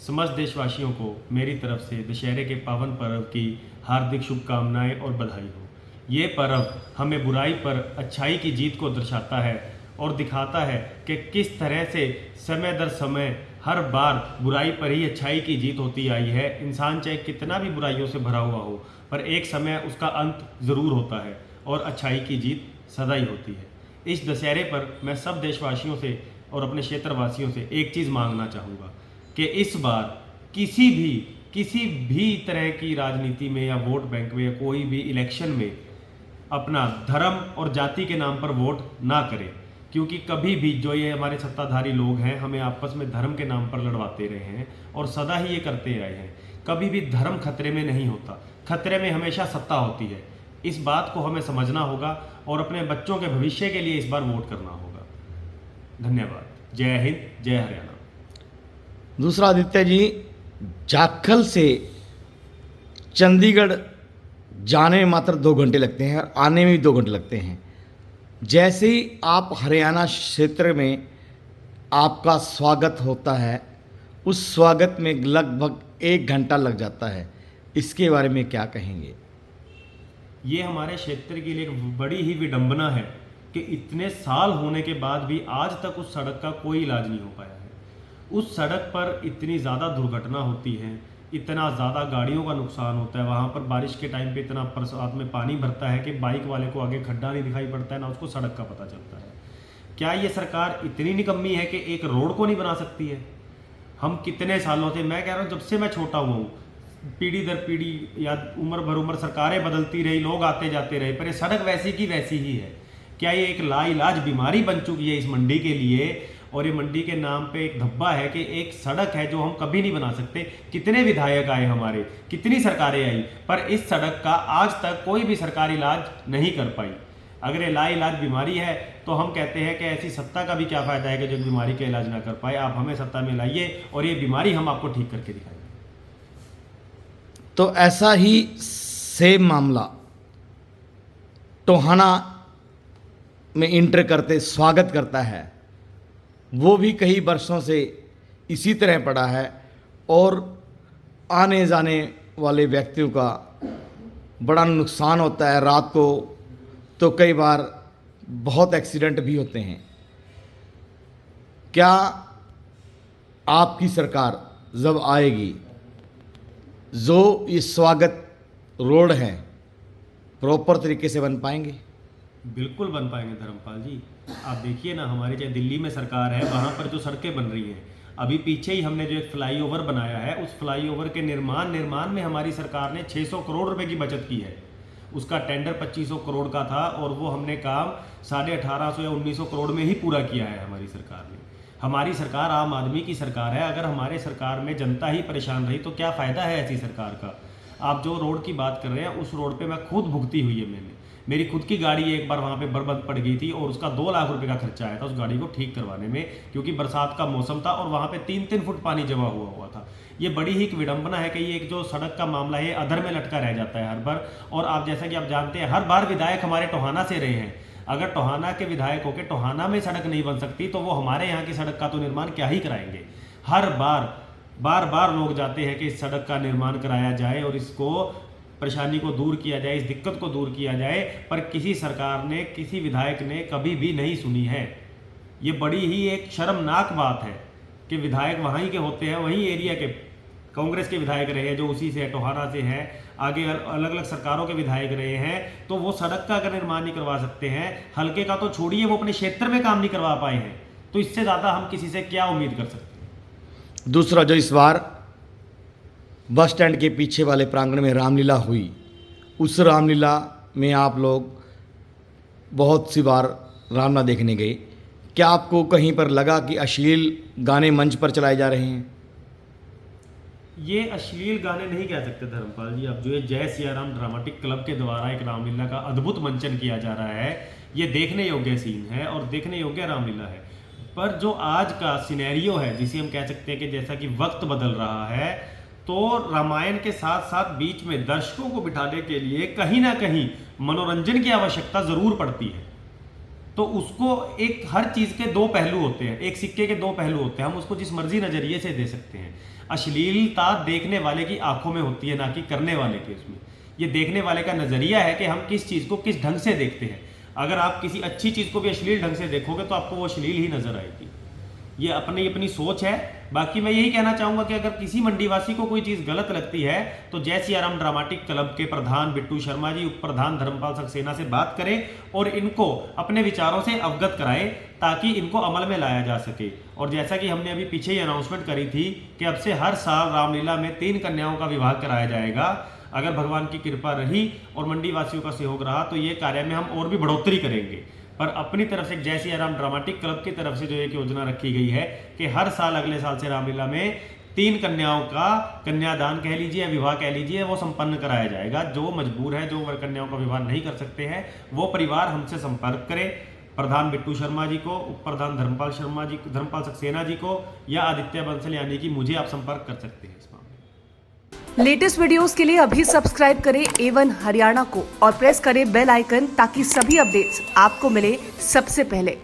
समस्त देशवासियों को मेरी तरफ से दशहरे के पावन पर्व की हार्दिक शुभकामनाएं और बधाई हो। ये पर्व हमें बुराई पर अच्छाई की जीत को दर्शाता है और दिखाता है कि किस तरह से समय दर समय हर बार बुराई पर ही अच्छाई की जीत होती आई है। इंसान चाहे कितना भी बुराइयों से भरा हुआ हो, पर एक समय उसका अंत ज़रूर होता है और अच्छाई की जीत सदा ही होती है। इस दशहरे पर मैं सब देशवासियों से और अपने क्षेत्रवासियों से एक चीज़ मांगना चाहूँगा कि इस बार किसी भी तरह की राजनीति में या वोट बैंक में या कोई भी इलेक्शन में अपना धर्म और जाति के नाम पर वोट ना करें, क्योंकि कभी भी जो ये हमारे सत्ताधारी लोग हैं हमें आपस में धर्म के नाम पर लड़वाते रहे हैं और सदा ही ये करते आए हैं। कभी भी धर्म खतरे में नहीं होता, खतरे में हमेशा सत्ता होती है। इस बात को हमें समझना होगा और अपने बच्चों के भविष्य के लिए इस बार वोट करना होगा। धन्यवाद। जय हिंद, जय हरियाणा। दूसरा, आदित्य जी, जाखल से चंडीगढ़ जाने में मात्र 2 घंटे लगते हैं और आने में भी 2 घंटे लगते हैं। जैसे ही आप हरियाणा क्षेत्र में आपका स्वागत होता है, उस स्वागत में लगभग 1 घंटा लग जाता है। इसके बारे में क्या कहेंगे? ये हमारे क्षेत्र के लिए एक बड़ी ही विडंबना है कि इतने साल होने के बाद भी आज तक उस सड़क का कोई इलाज नहीं हो पाया है। उस सड़क पर इतनी ज़्यादा दुर्घटना होती है, इतना ज़्यादा गाड़ियों का नुकसान होता है। वहाँ पर बारिश के टाइम पे इतना बरसात में पानी भरता है कि बाइक वाले को आगे खड्डा नहीं दिखाई पड़ता है, ना उसको सड़क का पता चलता है। क्या ये सरकार इतनी निकम्मी है कि एक रोड को नहीं बना सकती है? हम कितने सालों से, मैं कह रहा हूँ जब से मैं छोटा हुआ हूँ, पीढ़ी दर पीढ़ी या उम्र भर उम्र सरकारें बदलती रही, लोग आते जाते रहे, पर ये सड़क वैसी की वैसी ही है। क्या ये एक लाइलाज बीमारी बन चुकी है इस मंडी के लिए? और ये मंडी के नाम पे एक धब्बा है कि एक सड़क है जो हम कभी नहीं बना सकते। कितने विधायक आए हमारे, कितनी सरकारें आई, पर इस सड़क का आज तक कोई भी सरकार इलाज नहीं कर पाई। अगर ये लाइलाज बीमारी है तो हम कहते हैं कि ऐसी सत्ता का भी क्या फ़ायदा है कि जो बीमारी का इलाज ना कर पाए। आप हमें सत्ता में लाइए और ये बीमारी हम आपको ठीक करके दिखाएंगे। तो ऐसा ही सेम मामला टोहाना में इंटर करते स्वागत करता है, वो भी कई वर्षों से इसी तरह पड़ा है और आने जाने वाले व्यक्तियों का बड़ा नुकसान होता है। रात को तो कई बार बहुत एक्सीडेंट भी होते हैं। क्या आपकी सरकार जब आएगी, जो ये स्वागत रोड है प्रॉपर तरीके से बन पाएंगे? बिल्कुल बन पाएंगे धर्मपाल जी। आप देखिए ना, हमारे चाहे दिल्ली में सरकार है, वहाँ पर जो सड़कें बन रही हैं, अभी पीछे ही हमने जो एक फ्लाईओवर बनाया है, उस फ्लाईओवर के निर्माण में हमारी सरकार ने 600 करोड़ रुपए की बचत की है। उसका टेंडर 2500 करोड़ का था और वो हमने काम 1850 या 1900 करोड़ में ही पूरा किया है हमारी सरकार ने। हमारी सरकार आम आदमी की सरकार है। अगर हमारे सरकार में जनता ही परेशान रही तो क्या फ़ायदा है ऐसी सरकार का? आप जो रोड की बात कर रहे हैं, उस रोड पे मैं खुद भुगती हुई है। मेरी खुद की गाड़ी एक बार वहाँ पे बर्बाद पड़ गई थी और उसका 2 लाख रुपए का खर्चा आया था उस गाड़ी को ठीक करवाने में, क्योंकि बरसात का मौसम था और वहाँ पे 3-3 फुट पानी जमा हुआ था। ये बड़ी ही एक विडंबना है कि ये एक जो सड़क का मामला है अधर में लटका रह जाता है हर बार। और आप जैसा कि आप जानते हैं, हर बार विधायक हमारे टोहाना से रहे हैं। अगर टोहाना के विधायक होकर टोहाना में सड़क नहीं बन सकती तो वो हमारे यहाँ की सड़क का तो निर्माण क्या ही कराएंगे? हर बार लोग जाते हैं कि इस सड़क का निर्माण कराया जाए और इसको परेशानी को दूर किया जाए, इस दिक्कत को दूर किया जाए, पर किसी सरकार ने, किसी विधायक ने कभी भी नहीं सुनी है। ये बड़ी ही एक शर्मनाक बात है कि विधायक वहीं के होते हैं, वहीं एरिया के कांग्रेस के विधायक रहे हैं जो उसी से टोहाना से हैं, आगे अलग अलग सरकारों के विधायक रहे हैं, तो वो सड़क का अगर निर्माण नहीं करवा सकते हैं, हल्के का तो छोड़िए, वो अपने क्षेत्र में काम नहीं करवा पाए हैं, तो इससे ज़्यादा हम किसी से क्या उम्मीद कर सकते हैं? दूसरा, जो इस बार बस स्टैंड के पीछे वाले प्रांगण में रामलीला हुई, उस रामलीला में आप लोग बहुत सी बार रामलीला देखने गए। क्या आपको कहीं पर लगा कि अश्लील गाने मंच पर चलाए जा रहे हैं? ये अश्लील गाने नहीं कह सकते धर्मपाल जी। अब जो ये जय सिया राम ड्रामेटिक क्लब के द्वारा एक रामलीला का अद्भुत मंचन किया जा रहा है, ये देखने योग्य सीन है और देखने योग्य रामलीला है। पर जो आज का सिनेरियो है, जिसे हम कह सकते हैं कि जैसा कि वक्त बदल रहा है, तो रामायण के साथ साथ बीच में दर्शकों को बिठाने के लिए कहीं ना कहीं मनोरंजन की आवश्यकता ज़रूर पड़ती है। तो उसको एक हर चीज़ के 2 पहलू होते हैं, एक सिक्के के 2 पहलू होते हैं, हम उसको जिस मर्जी नज़रिए से दे सकते हैं। अश्लीलता देखने वाले की आंखों में होती है, ना कि करने वाले के उसमें। ये देखने वाले का नजरिया है कि हम किस चीज को किस ढंग से देखते हैं। अगर आप किसी अच्छी चीज को भी अश्लील ढंग से देखोगे तो आपको वो अश्लील ही नजर आएगी। ये अपनी अपनी सोच है। बाकी मैं यही कहना चाहूंगा कि अगर किसी मंडीवासी को कोई चीज गलत लगती है तो जय सियाराम ड्रामेटिक क्लब के प्रधान बिट्टू शर्मा जी, उप प्रधान धर्मपाल सक्सेना से बात करें और इनको अपने विचारों से अवगत कराएं ताकि इनको अमल में लाया जा सके। और जैसा कि हमने अभी पीछे ही अनाउंसमेंट करी थी कि अब से हर साल रामलीला में 3 कन्याओं का विवाह कराया जाएगा। अगर भगवान की कृपा रही और मंडी वासियों का सहयोग रहा तो ये कार्य में हम और भी बढ़ोतरी करेंगे। पर अपनी तरफ से जय सियाराम ड्रामेटिक क्लब की तरफ से जो एक योजना रखी गई है कि हर साल अगले साल से रामलीला में 3 कन्याओं का कन्यादान कह लीजिए या विवाह कह लीजिए वो संपन्न कराया जाएगा। जो मजबूर है, जो कन्याओं का विवाह नहीं कर सकते हैं, वो परिवार हमसे संपर्क करें। प्रधान बिट्टू शर्मा जी को, उप प्रधान धर्मपाल सक्सेना जी को या आदित्य बंसल यानी कि मुझे आप संपर्क कर सकते हैं इस मामले में। लेटेस्ट वीडियोस के लिए अभी सब्सक्राइब करें A1 हरियाणा को और प्रेस करें बेल आइकन ताकि सभी अपडेट्स आपको मिले सबसे पहले।